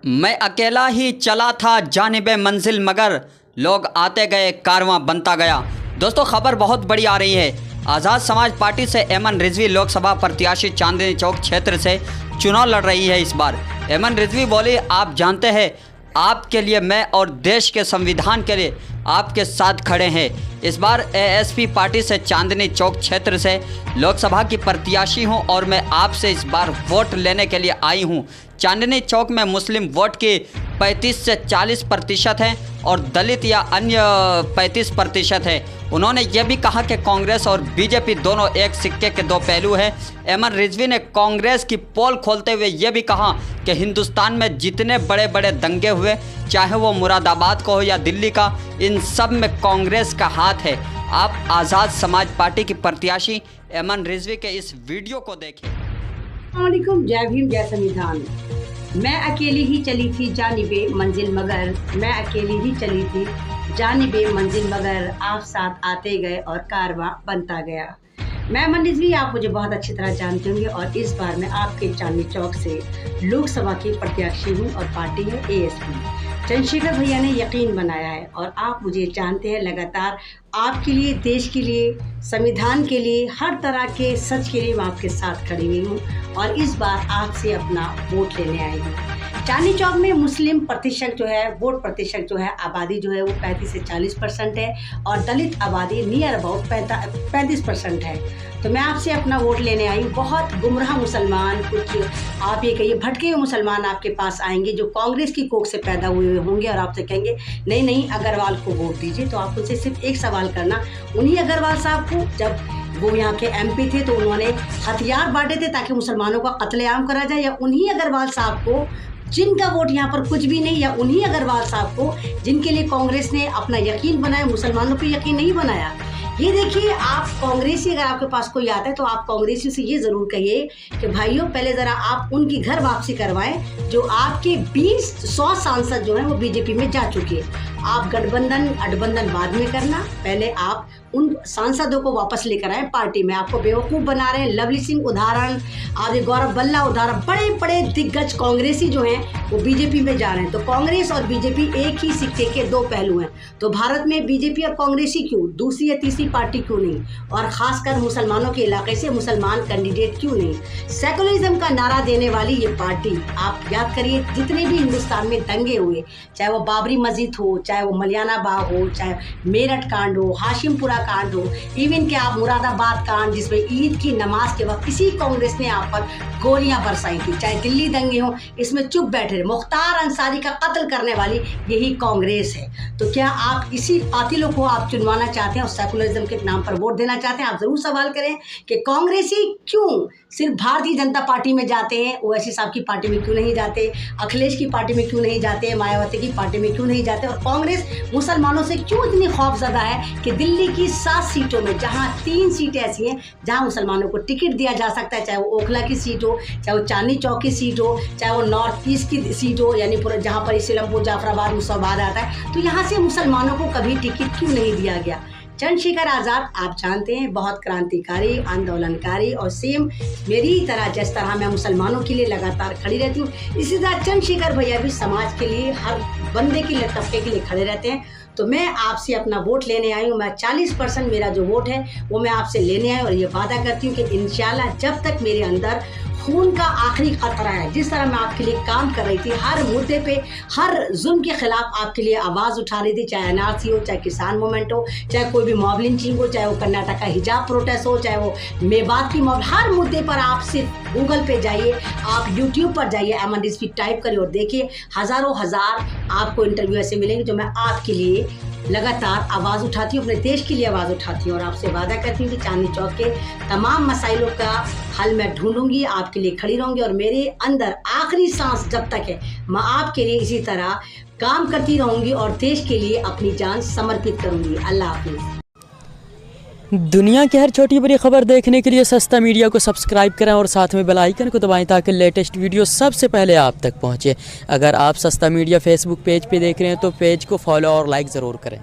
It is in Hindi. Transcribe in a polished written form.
मैं अकेला ही चला था जानिबे मंजिल मगर लोग आते गए कारवां बनता गया। दोस्तों खबर बहुत बड़ी आ रही है। आज़ाद समाज पार्टी से एमन रिजवी लोकसभा प्रत्याशी चांदनी चौक क्षेत्र से चुनाव लड़ रही है। इस बार एमन रिजवी बोली, आप जानते हैं आपके लिए मैं और देश के संविधान के लिए आपके साथ खड़े हैं। इस बार एएसपी पार्टी से चांदनी चौक क्षेत्र से लोकसभा की प्रत्याशी हूं और मैं आपसे इस बार वोट लेने के लिए आई हूं। चांदनी चौक में मुस्लिम वोट की 35 से 40% है और दलित या अन्य 35% है। उन्होंने ये भी कहा कि कांग्रेस और बीजेपी दोनों एक सिक्के के दो पहलू हैं। एमन रिजवी ने कांग्रेस की पोल खोलते हुए ये भी कहा कि हिंदुस्तान में जितने बड़े बड़े दंगे हुए, चाहे वो मुरादाबाद का हो या दिल्ली का, इन सब में कांग्रेस का हाथ है। आप आज़ाद समाज पार्टी की प्रत्याशी एमन रिजवी के इस वीडियो को देखें। अस्सलामुअलैकुम, जय भीम, जय संविधान। मैं अकेली ही चली थी जानिबे मंजिल मगर, मैं अकेली ही चली थी जानिबे मंजिल मगर, आप साथ आते गए और कारवां बनता गया। मैं एमन रिजवी, आप मुझे बहुत अच्छी तरह जानते होंगे और इस बार मैं आपके चांदनी चौक से लोकसभा की प्रत्याशी हूँ और पार्टी है एएसपी। चंद्रशेखर भैया ने यकीन बनाया है और आप मुझे जानते हैं, लगातार आपके लिए, देश के लिए, संविधान के लिए, हर तरह के सच के लिए मैं आपके साथ खड़ी हुई हूँ और इस बार आपसे अपना वोट लेने आई हूँ। चांदनी चौक में मुस्लिम प्रतिशत जो है, वोट प्रतिशत जो है, आबादी जो है वो 35 से 40% है और दलित आबादी नियर अबाउट 35% है। तो मैं आपसे अपना वोट लेने आई हूँ। बहुत गुमराह मुसलमान, कुछ आप ये कहिए भटके हुए मुसलमान आपके पास आएंगे जो कांग्रेस की कोख से पैदा हुए होंगे और आपसे कहेंगे नहीं नहीं अग्रवाल को वोट दीजिए। तो आप उनसे सिर्फ एक सवाल करना, उन्हीं अग्रवाल साहब को जब वो यहाँ के एमपी थे तो उन्होंने हथियार बांटे थे ताकि मुसलमानों का कत्लेआम करा जाए, या उन्हीं अग्रवाल साहब को जिनका वोट यहाँ पर कुछ भी नहीं, या उन्हीं अग्रवाल साहब को जिनके लिए कांग्रेस ने अपना यकीन बनाया, मुसलमानों पे यकीन नहीं बनाया। ये देखिए, आप कांग्रेसी अगर आपके पास कोई आता है तो आप कांग्रेसी से ये ज़रूर कहिए कि भाइयों पहले ज़रा आप उनकी घर वापसी करवाएं जो आपके 20-100 सांसद जो हैं वो बीजेपी में जा चुके हैं। आप गठबंधन बाद में करना, पहले आप उन सांसदों को वापस लेकर आए पार्टी में। आपको बेवकूफ़ बना रहे हैं। लवली सिंह उदाहरण, आगे गौरव बल्ला उदाहरण, बड़े बड़े दिग्गज कांग्रेसी जो हैं वो बीजेपी में जा रहे हैं। तो कांग्रेस और बीजेपी एक ही सिक्के के दो पहलू हैं। तो भारत में बीजेपी और कांग्रेसी क्यों, दूसरी या तीसरी पार्टी क्यों नहीं, और ख़ासकर मुसलमानों के इलाके से मुसलमान कैंडिडेट क्यों नहीं? सेकुलरिज्म का नारा देने वाली ये पार्टी, आप याद करिए जितने भी हिंदुस्तान में दंगे हुए, चाहे वो बाबरी मस्जिद हो, चाहे वो मलियाना बाग हो, चाहे मेरठ कांड हो, हाशिमपुरा कांड हो, इवन के आप मुरादाबाद कांड जिसमें ईद की नमाज के वक्त किसी कांग्रेस ने आप पर गोलियां बरसाई थी, चाहे दिल्ली दंगे हो, इसमें चुप बैठे रहे। मुख्तार अंसारी का कत्ल करने वाली यही कांग्रेस है। तो क्या आप इसी कातिलों को आप चुनवाना चाहते हैं और सेकुलरिज्म के नाम पर वोट देना चाहते हैं? आप जरूर सवाल करें कि कांग्रेसी क्यों सिर्फ भारतीय जनता पार्टी में जाते हैं, ओवैसी साहब की पार्टी में क्यों नहीं जाते, अखिलेश की पार्टी में क्यों नहीं जाते, मायावती की पार्टी में क्यों नहीं जाते, और कांग्रेस मुसलमानों से क्यों इतनी खौफजदा है कि दिल्ली की 7 सीटों में जहां 3 सीटें ऐसी हैं जहां मुसलमानों को टिकट दिया जा सकता है, चाहे वो ओखला की सीट हो, चाहे वो चांदनी चौक की सीट हो, चाहे वो नॉर्थ ईस्ट की सीट हो, यानी पूरा जहां पर इस्लामपुर, जाफराबाद, मुसाबाद आता है, तो यहाँ से मुसलमानों को कभी टिकट क्यों नहीं दिया गया? चंद्रशेखर आज़ाद आप जानते हैं बहुत क्रांतिकारी, आंदोलनकारी और सेम मेरी तरह जिस तरह मैं मुसलमानों के लिए लगातार खड़ी रहती हूँ, इसी तरह चंद्रशेखर भैया भी समाज के लिए, हर बंदे के लिए, तबके के लिए खड़े रहते हैं। तो मैं आपसे अपना वोट लेने आई हूँ। मैं 40% मेरा जो वोट है वो मैं आपसे लेने आई और ये वादा करती हूँ कि इंशाल्लाह जब तक मेरे अंदर खून का आखिरी खतरा है, जिस तरह मैं आपके लिए काम कर रही थी, हर मुद्दे पे, हर जुल्म के खिलाफ आपके लिए आवाज़ उठा रही थी, चाहे एनआरसी हो, चाहे किसान मूवमेंट हो, चाहे कोई भी मॉब लिंचिंग हो, चाहे वो कर्नाटक का हिजाब प्रोटेस्ट हो, चाहे वो मेवात की मॉब, हर मुद्दे पर आप सिर्फ गूगल पे जाइए, आप यूट्यूब पर जाइए, एमन रिजवी टाइप करिए और देखिए हज़ारों हज़ार आपको इंटरव्यू ऐसे मिलेंगे जो मैं आपके लिए लगातार आवाज़ उठाती हूँ, अपने देश के लिए आवाज़ उठाती हूँ और आपसे वादा करती हूँ कि चांदनी चौक के तमाम मसाइलों का हल मैं ढूंढूंगी, आपके लिए खड़ी रहूंगी और मेरे अंदर आखिरी सांस जब तक है मैं आपके लिए इसी तरह काम करती रहूंगी और देश के लिए अपनी जान समर्पित करूंगी। अल्लाह हाफिज़। दुनिया की हर छोटी बड़ी खबर देखने के लिए सस्ता मीडिया को सब्सक्राइब करें और साथ में बेल आइकन को दबाएं ताकि लेटेस्ट वीडियो सबसे पहले आप तक पहुंचे। अगर आप सस्ता मीडिया फेसबुक पेज पे देख रहे हैं तो पेज को फॉलो और लाइक ज़रूर करें।